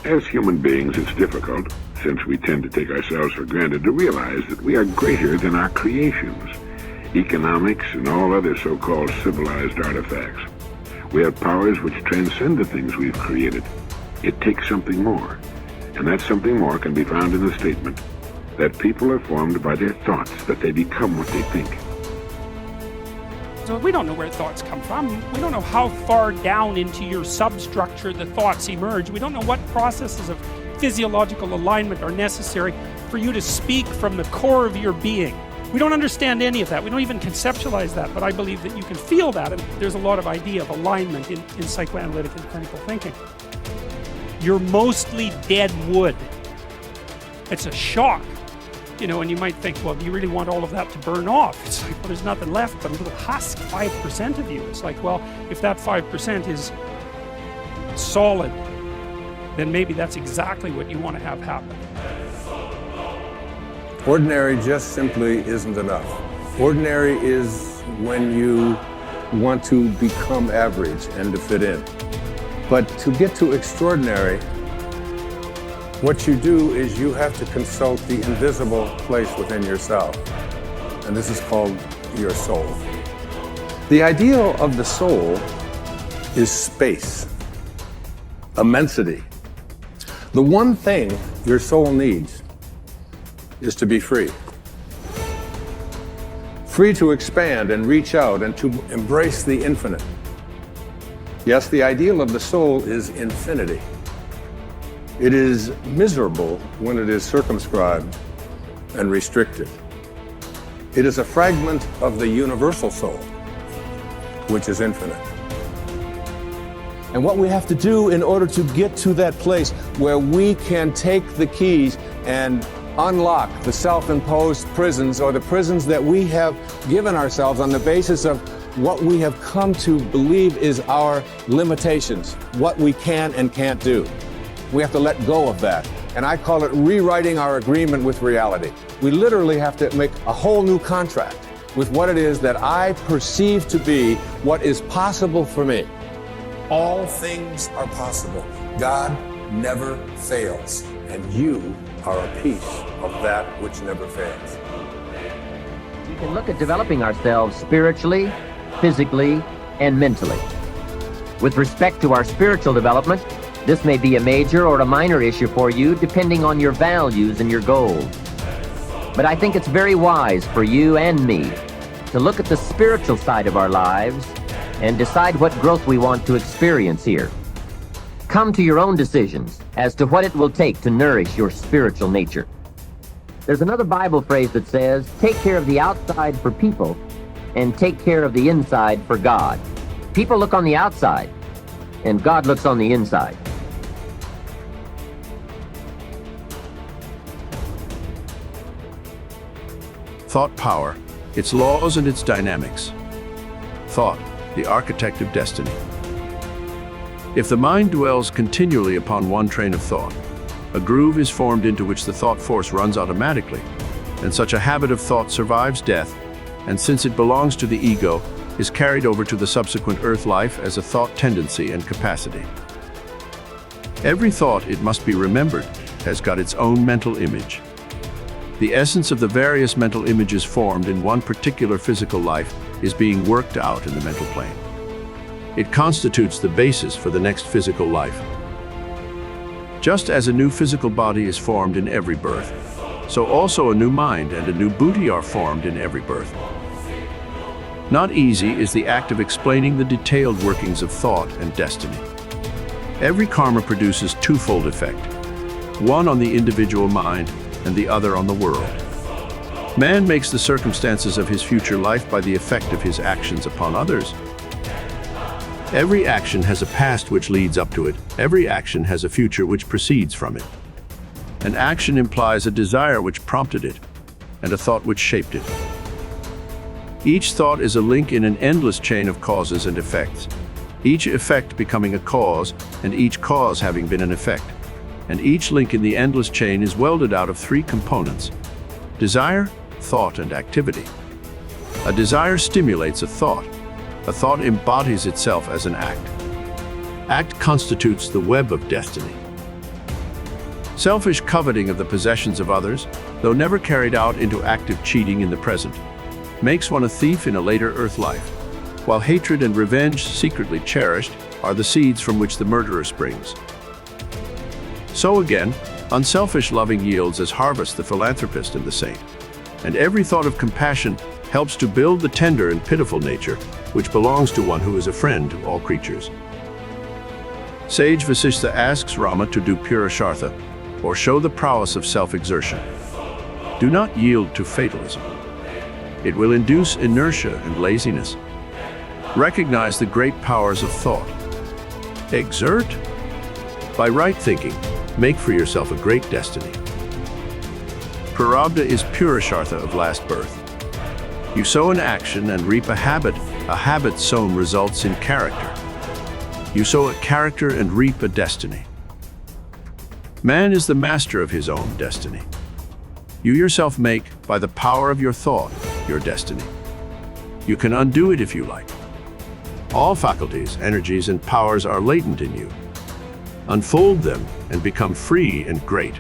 As human beings, it's difficult, since we tend to take ourselves for granted, to realize that we are greater than our creations, economics, and all other so-called civilized artifacts. We have powers which transcend the things we've created. It takes something more, and that something more can be found in the statement that people are formed by their thoughts, that they become what they think. So we don't know where thoughts come from. We don't know how far down into your substructure the thoughts emerge. We don't know what processes of physiological alignment are necessary for you to speak from the core of your being. We don't understand any of that. We don't even conceptualize that, but I believe that you can feel that, and there's a lot of idea of alignment in psychoanalytic and clinical thinking. You're mostly dead wood. It's a shock. You know, and you might think, well, do you really want all of that to burn off? It's like, well, there's nothing left but a little husk, 5% of you. It's like, well, if that 5% is solid, then maybe that's exactly what you want to have happen. Ordinary just simply isn't enough. Ordinary is when you want to become average and to fit in. But to get to extraordinary, what you do is you have to consult the invisible place within yourself. And this is called your soul. The ideal of the soul is space, immensity. The one thing your soul needs is to be free. Free to expand and reach out and to embrace the infinite. Yes, the ideal of the soul is infinity. It is miserable when it is circumscribed and restricted. It is a fragment of the universal soul, which is infinite. And what we have to do in order to get to that place where we can take the keys and unlock the self-imposed prisons, or the prisons that we have given ourselves on the basis of what we have come to believe is our limitations, what we can and can't do. We have to let go of that. And I call it rewriting our agreement with reality. We literally have to make a whole new contract with what it is that I perceive to be what is possible for me. All things are possible. God never fails, and you are a piece of that which never fails. We can look at developing ourselves spiritually, physically, and mentally. With respect to our spiritual development, this may be a major or a minor issue for you, depending on your values and your goals. But I think it's very wise for you and me to look at the spiritual side of our lives and decide what growth we want to experience here. Come to your own decisions as to what it will take to nourish your spiritual nature. There's another Bible phrase that says, take care of the outside for people and take care of the inside for God. People look on the outside and God looks on the inside. Thought power, its laws and its dynamics. Thought, the architect of destiny. If the mind dwells continually upon one train of thought, a groove is formed into which the thought force runs automatically, and such a habit of thought survives death, and since it belongs to the ego, is carried over to the subsequent earth life as a thought tendency and capacity. Every thought, it must be remembered, has got its own mental image. The essence of the various mental images formed in one particular physical life is being worked out in the mental plane. It constitutes the basis for the next physical life. Just as a new physical body is formed in every birth, so also a new mind and a new booty are formed in every birth. Not easy is the act of explaining the detailed workings of thought and destiny. Every karma produces twofold effect, one on the individual mind and the other on the world. Man makes the circumstances of his future life by the effect of his actions upon others. Every action has a past which leads up to it. Every action has a future which proceeds from it. An action implies a desire which prompted it, and a thought which shaped it. Each thought is a link in an endless chain of causes and effects, each effect becoming a cause, and each cause having been an effect. And each link in the endless chain is welded out of three components: desire, thought, and activity. A desire stimulates a thought. A thought embodies itself as an act. Act constitutes the web of destiny. Selfish coveting of the possessions of others, though never carried out into active cheating in the present, makes one a thief in a later earth life, while hatred and revenge secretly cherished are the seeds from which the murderer springs. So again, unselfish loving yields as harvest the philanthropist and the saint, and every thought of compassion helps to build the tender and pitiful nature which belongs to one who is a friend to all creatures. Sage Vasishtha asks Rama to do Purushartha, or show the prowess of self-exertion. Do not yield to fatalism. It will induce inertia and laziness. Recognize the great powers of thought. Exert. By right thinking, make for yourself a great destiny. Prarabdha is Purushartha of last birth. You sow an action and reap a habit. A habit sown results in character. You sow a character and reap a destiny. Man is the master of his own destiny. You yourself make, by the power of your thought, your destiny. You can undo it if you like. All faculties, energies, and powers are latent in you. Unfold them and become free and great.